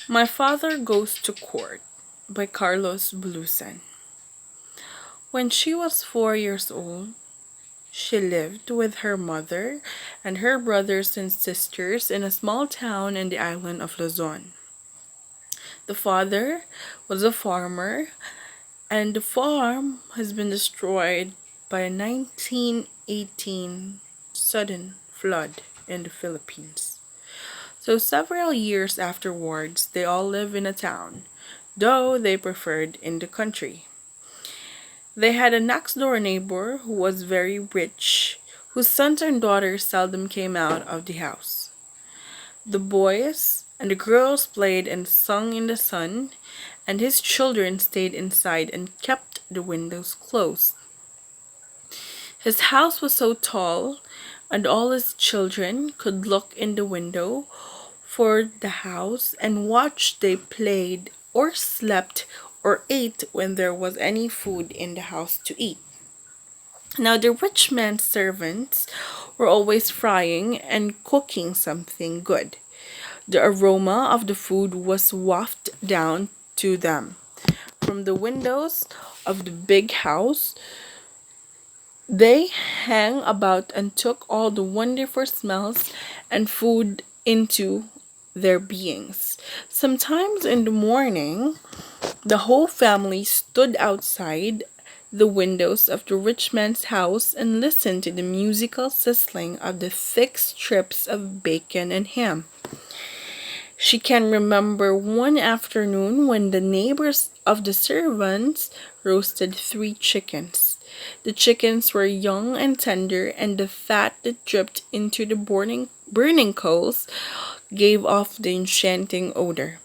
My Father Goes to Court by Carlos Bulusan. When she was 4 years old, she lived with her mother and her brothers and sisters in a small town in the island of Luzon. The father was a farmer, and the farm has been destroyed by a 1918 sudden flood in the Philippines. So several years afterwards, they all live in a town, though they preferred in the country. They had a next door neighbor who was very rich, whose sons and daughters seldom came out of the house. The boys and the girls played and sung in the sun, and his children stayed inside and kept the windows closed. His house was so tall, and all his children could look in the window for the house and watch they played or slept or ate when there was any food in the house to eat. Now the rich man's servants were always frying and cooking something good. The aroma of the food was wafted down to them. From the windows of the big house, they hang about and took all the wonderful smells and food into their beings. Sometimes in the morning, the whole family stood outside the windows of the rich man's house and listened to the musical sizzling of the thick strips of bacon and ham. She can remember one afternoon when the neighbors of the servants roasted 3 chickens. The chickens were young and tender, and the fat that dripped into the burning coals gave off the enchanting odor.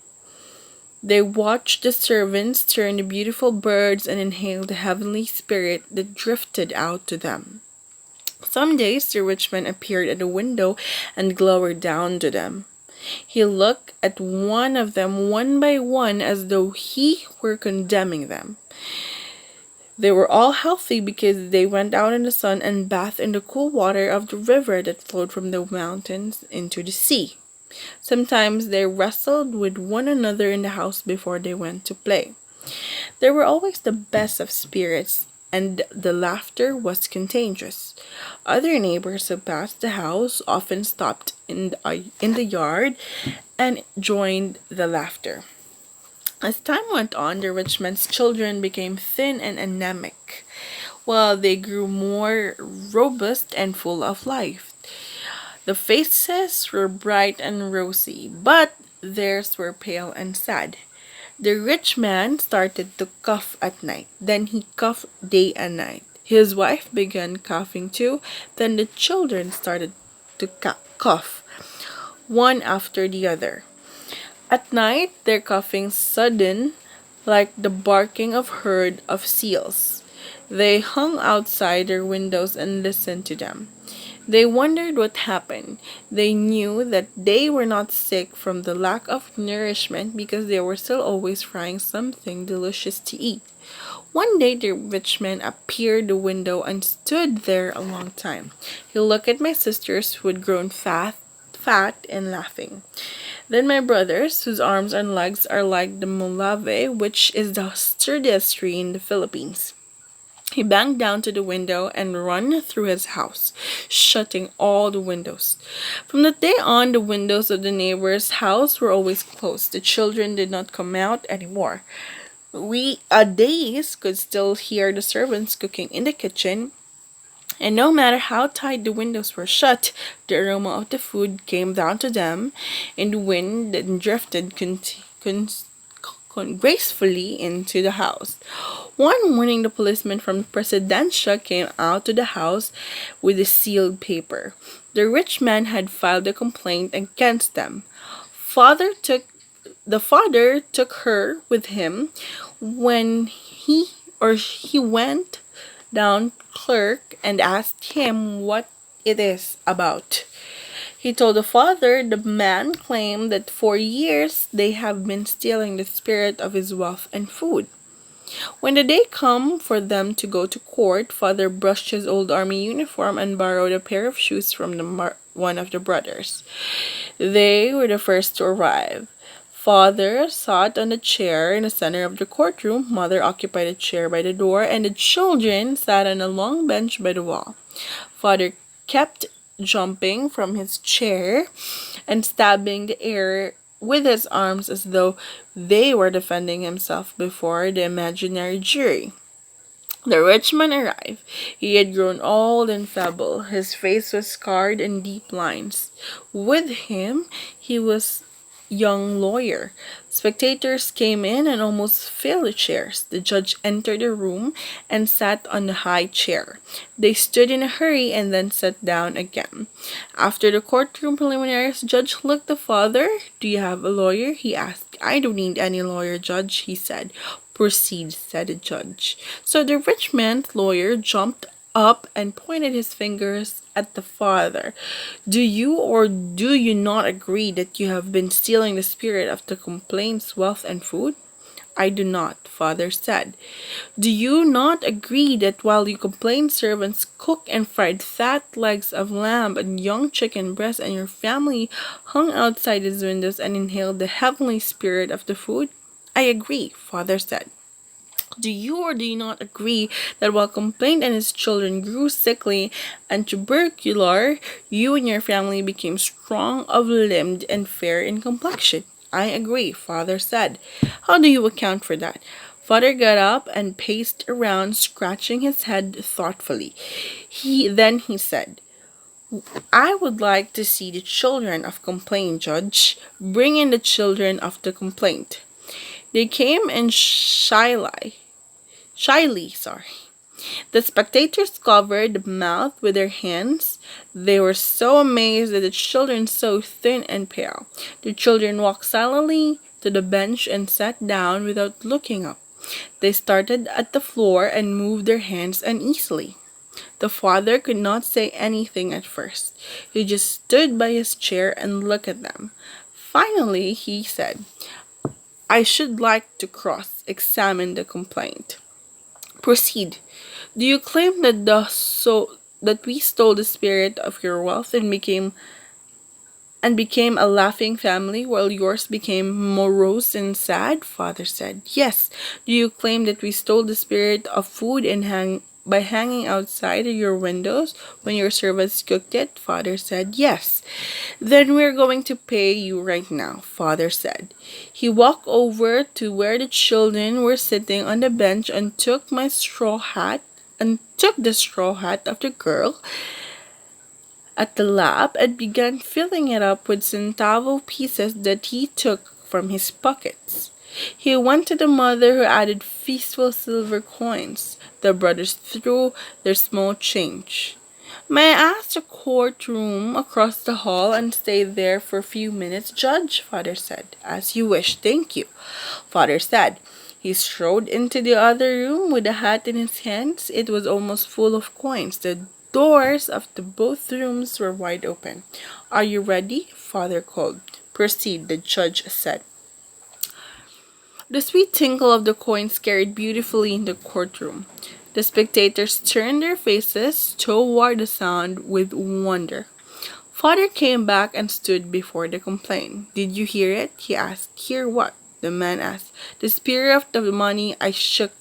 They watched the servants turn the beautiful birds and inhaled the heavenly spirit that drifted out to them. Some days the rich man appeared at the window and glowered down to them. He looked at one of them one by one as though he were condemning them. They were all healthy because they went out in the sun and bathed in the cool water of the river that flowed from the mountains into the sea. Sometimes they wrestled with one another in the house before they went to play. They were always the best of spirits, and the laughter was contagious. Other neighbors who passed the house often stopped in the yard and joined the laughter. As time went on, the rich man's children became thin and anemic, while they grew more robust and full of life. The faces were bright and rosy, but theirs were pale and sad. The rich man started to cough at night. Then he coughed day and night. His wife began coughing too. Then the children started to cough, one after the other. At night, their coughing sudden, like the barking of herd of seals. They hung outside their windows and listened to them. They wondered what happened. They knew that they were not sick from the lack of nourishment because they were still always frying something delicious to eat. One day the rich man appeared the window and stood there a long time. He looked at my sisters who had grown fat and laughing. Then my brothers, whose arms and legs are like the molave, which is the sturdiest tree in the Philippines. He banged down to the window and ran through his house, shutting all the windows. From that day on, the windows of the neighbor's house were always closed. The children did not come out anymore. We, days, could still hear the servants cooking in the kitchen, and no matter how tight the windows were shut, the aroma of the food came down to them in the wind and drifted gracefully into the house. One morning, the policeman from Presidencia came out to the house with a sealed paper. The rich man had filed a complaint against them. Father took the father took her with him when he went down clerk and asked him what it is about. He told the father the man claimed that for years they have been stealing the spirit of his wealth and food. When the day came for them to go to court, father brushed his old army uniform and borrowed a pair of shoes from one of the brothers. They were the first to arrive. Father sat on a chair in the center of the courtroom, mother occupied a chair by the door, and the children sat on a long bench by the wall. Father kept jumping from his chair and stabbing the air with his arms as though they were defending himself before the imaginary jury. The rich man arrived. He had grown old and feeble. His face was scarred in deep lines. With him, he was young lawyer. Spectators came in and almost filled the chairs. The judge entered the room and sat on the high chair. They stood in a hurry and then sat down again. After the courtroom preliminaries, Judge looked the father. Do you have a lawyer? He asked. I don't need any lawyer, Judge, he said. Proceed, said the judge. So the rich man's lawyer jumped up and pointed his fingers at the father. Do you or do you not agree that you have been stealing the spirit of the complaints, wealth, and food? I do not, father said. Do you not agree that while you complain servants cooked and fried fat legs of lamb and young chicken breasts and your family hung outside his windows and inhaled the heavenly spirit of the food? I agree, father said. Do you or do you not agree that while Complaint and his children grew sickly and tubercular, you and your family became strong of limbed and fair in complexion? I agree, father said. How do you account for that? Father got up and paced around, scratching his head thoughtfully. He said, I would like to see the children of complaint, Judge. Bring in the children of the complaint. They came in shyly. The spectators covered the mouth with their hands. They were so amazed at the children so thin and pale. The children walked silently to the bench and sat down without looking up. They started at the floor and moved their hands uneasily. The father could not say anything at first. He just stood by his chair and looked at them. Finally, he said, I should like to cross-examine the complaint. Proceed. Do you claim that we stole the spirit of your wealth and became a laughing family while yours became morose and sad? Father said. Yes. Do you claim that we stole the spirit of food and by hanging outside of your windows when your servants cooked it? Father said. Yes. Then we're going to pay you right now, father said. He walked over to where the children were sitting on the bench and took the straw hat of the girl at the lap and began filling it up with centavo pieces that he took from his pockets. He went to the mother who added fistful silver coins. The brothers threw their small change. May I ask the courtroom across the hall and stay there for a few minutes, Judge? Father said. As you wish, thank you, Father said. He strode into the other room with a hat in his hands. It was almost full of coins. The doors of the both rooms were wide open. Are you ready? Father called. Proceed, the judge said. The sweet tinkle of the coins carried beautifully in the courtroom. The spectators turned their faces toward the sound with wonder. Father came back and stood before the complaint. Did you hear it? He asked. Hear what? The man asked. The spirit of the money I shook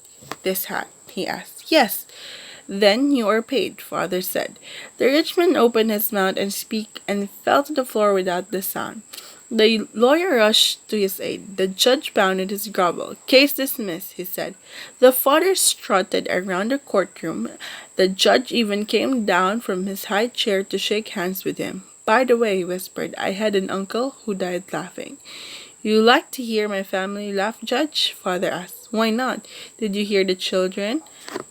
this hat, he asked. Yes. Then you are paid, father said. The rich man opened his mouth and spoke and fell to the floor without the sound. The lawyer rushed to his aid. The judge pounded his gavel. Case dismissed, he said. The father strutted around the courtroom. The judge even came down from his high chair to shake hands with him. By the way, he whispered, I had an uncle who died laughing. You like to hear my family laugh, Judge? Father asked. Why not? Did you hear the children?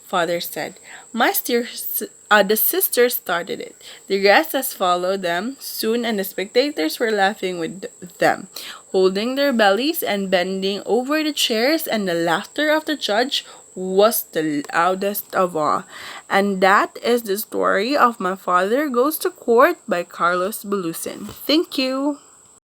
Father said. The sisters started it. The rest has followed them soon, and the spectators were laughing with them, holding their bellies and bending over the chairs, and the laughter of the judge was the loudest of all. And that is the story of My Father Goes to Court by Carlos Bulusan. Thank you.